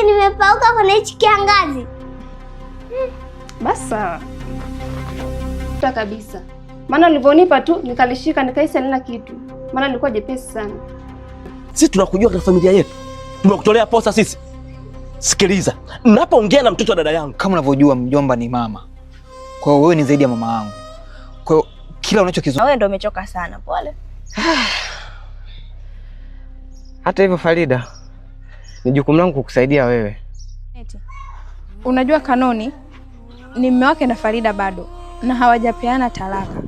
yake nimepauka kwenye hichi kiangazi. Basi sawa. Kabisa. Maana ulivyonipa tu nikalishika nikaisi halina kitu. Maana nilikuwa jepesi sana. Sisi tunakujua katika familia yetu. Tumekutolea posa sisi. Sikiliza, ninapoongea na mtoto wa dada yangu, kama unavyojua mjomba ni mama. Kwa hiyo wewe ni zaidi ya mama yangu. Kwa hiyo kila unachokizungumza wewe ndio umechoka sana. Pole. Hata hivyo Farida, ni jukumu langu kukusaidia wewe. Unajua Kanoni ni mume wake na Farida bado na hawajapeana talaka.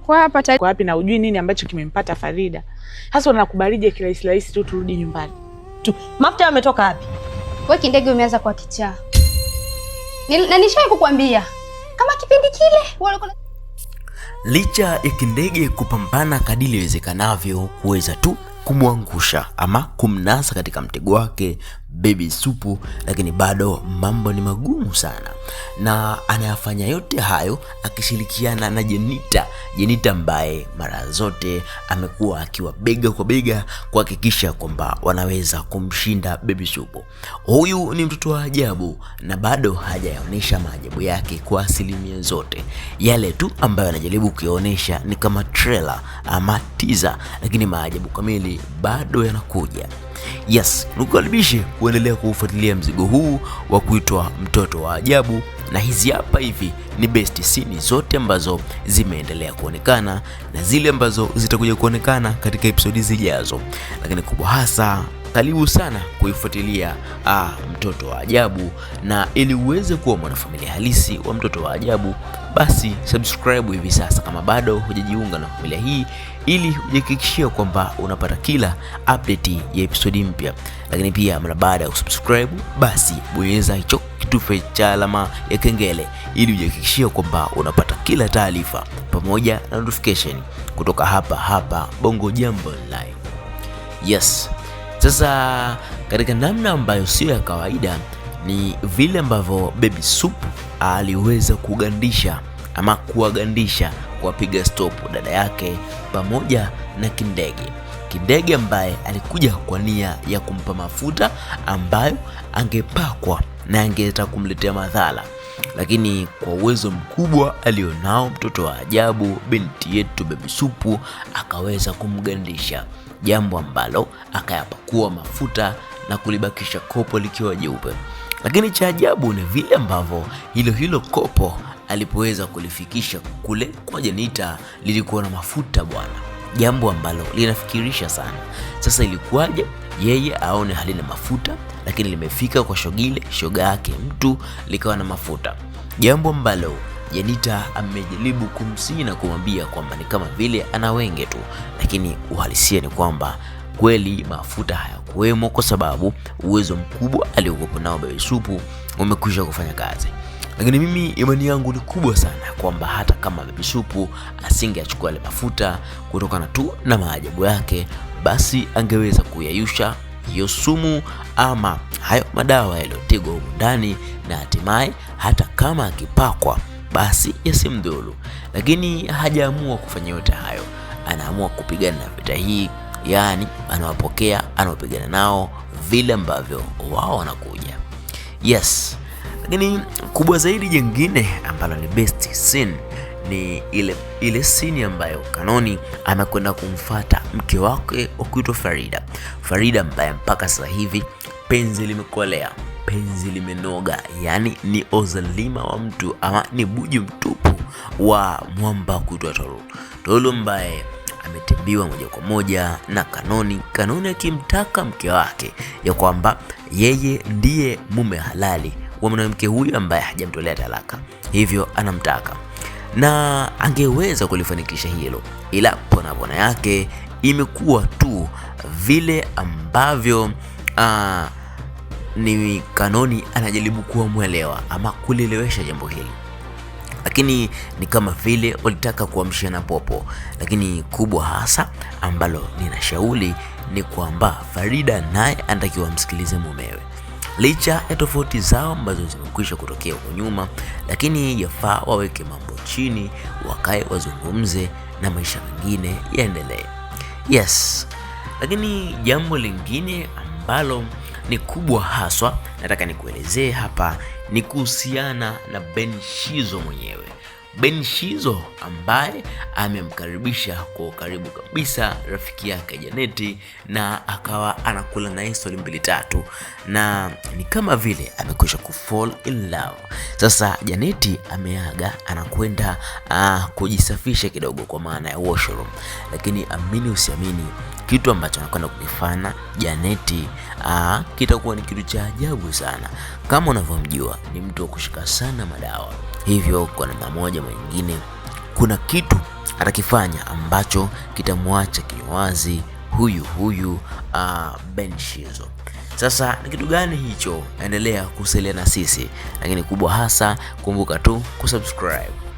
Kwa hapa kwa wapi na ujui nini ambacho kimempata Farida. Sasa unakubalije kirahisi rahisi tu turudi nyumbani? Mafuta yametoka wapi? Wewe Kindege umeanza kwa kichaa. Na nishawahi kukwambia kama kipindi kile walikuwa. Licha ya Kindege kupambana kadiri iwezekanavyo kuweza tu kumwangusha ama kumnasa katika mtego wake Baby Supu, lakini bado mambo ni magumu sana, na anayafanya yote hayo akishirikiana na Jenita ambaye mara zote amekuwa akiwa bega kwa bega kuhakikisha kwamba wanaweza kumshinda Baby Supu. Huyu ni mtoto wa ajabu na bado hajaonyesha maajabu yake kwa asilimia zote. Yale tu ambayo anajaribu kuyaonesha ni kama trailer ama teaser, lakini maajabu kamili bado yanakuja. Yes, nukukaribishe kuendelea kufuatilia mzigo huu wa kuitwa Mtoto wa Ajabu, na hizi hapa hivi ni best scene zote ambazo zimeendelea kuonekana na zile ambazo zitakuja kuonekana katika episodi zijazo. Lakini kubwa hasa, karibu sana kuifuatilia Mtoto wa Ajabu, na ili uweze kuwa mwanafamilia halisi wa Mtoto wa Ajabu, basi subscribe hivi sasa kama bado hujajiunga na familia hii, ili ujihakikishie kwamba unapata kila update ya episodi mpya. Lakini pia mara baada ya kusubscribe, basi bonyeza hicho kitufe cha alama ya kengele ili ujihakikishie kwamba unapata kila taarifa pamoja na notification kutoka hapa Bongo Jambo Online. Yes. Sasa katika namna ambayo sio ya kawaida ni vile ambavyo Baby Supu aliweza kugandisha ama kuwagandisha kuwapiga stop dada yake pamoja na Kindege ambaye alikuja kwa nia ya kumpa mafuta ambayo angepakwa na angeleta kumletea madhara, lakini kwa uwezo mkubwa alionao Mtoto wa Ajabu, binti yetu Baby Supu akaweza kumgandisha, jambo ambalo akayapakua mafuta na kulibakisha kopo likiwa jeupe. Lakini cha ajabu ni vile ambavyo hilo kopo alipoweza kulifikisha kule kwa Jenita lilikuwa na mafuta bwana, jambo ambalo linafikirisha sana. Sasa ilikuwaje yeye aone halina mafuta, lakini limefika kwa shoga yake mtu likawa na mafuta, jambo ambalo Jenita amejaribu kumsihi na kumwambia kwamba ni kama vile ana wenge tu, lakini uhalisia ni kwamba kweli mafuta hayakuwemo, kwa sababu uwezo mkubwa aliokuwa nao Baby Supu umekwisha kufanya kazi. Lakini mimi imani yangu ni kubwa sana kwamba hata kama Baby Supu asingeachukua ile mafuta kutokana tu na maajabu yake, basi angeweza kuyayusha hiyo sumu ama hayo madawa yaliyotegwa huko ndani, na hatimaye hata kama akipakwa basi yasimdhuru. Lakini hajaamua kufanya yote hayo, anaamua kupigana na vita hii, yani anawapokea, anawapigana nao vile ambavyo wao wanakuja. Yes. Lakini kubwa zaidi jingine ambalo ni best scene ni ile scene ambayo Kanoni amekwenda kumfuata mke wake okuitwa Farida ambaye mpaka sasa hivi penzi limekolea, penzi limenoga, yani ni ozalima wa mtu ama ni buju mtupu wa mwamba kuitwa Tolu ambaye ametembiwa moja kwa moja na Kanoni akimtaka mke wake ya kwamba yeye ndiye mume halali wa mwanamke huyu ambaye hajamtolea talaka, hivyo anamtaka na angeweza kulifanikisha hilo, ila pona yake imekuwa tu vile ambavyo ni Kanoni anajaribu kuwa mwelewa ama kulielewesha jambo hili, lakini ni kama vile walitaka kuamshana popo. Lakini kubwa hasa ambalo ninashauri ni kwamba Farida naye anatakiwa msikilize mumewe, licha ya tofauti zao ambazo zimekwisha kutokea huko nyuma, lakini yafaa waweke mambo chini, wakae wazungumze na maisha mengine yaendelee. Yes. Lakini jambo lingine ambalo ni kubwa haswa nataka nikuelezee hapa ni kuhusiana na Ben Shizzo mwenyewe. Ben Shizzo ambaye amemkaribisha kwa ukaribu kabisa rafiki yake Janeti na akawa anakula naye stori mbili tatu, na ni kama vile amekwisha kufall in love. Sasa Janeti ameaga anakwenda kujisafisha kidogo kwa maana ya washroom, lakini amini usiamini kitu ambacho anakwenda kukifanya Janeti kitakuwa ni kitu cha ajabu sana. Kama unavyomjua ni mtu wa kushika sana madawa, hivyo kwa namna moja mwingine kuna kitu atakifanya ambacho kitamwacha kiwazi huyu Ben Shizzo. Sasa ni kitu gani hicho? Endelea kusalia na sisi, lakini kubwa hasa kumbuka tu kusubscribe.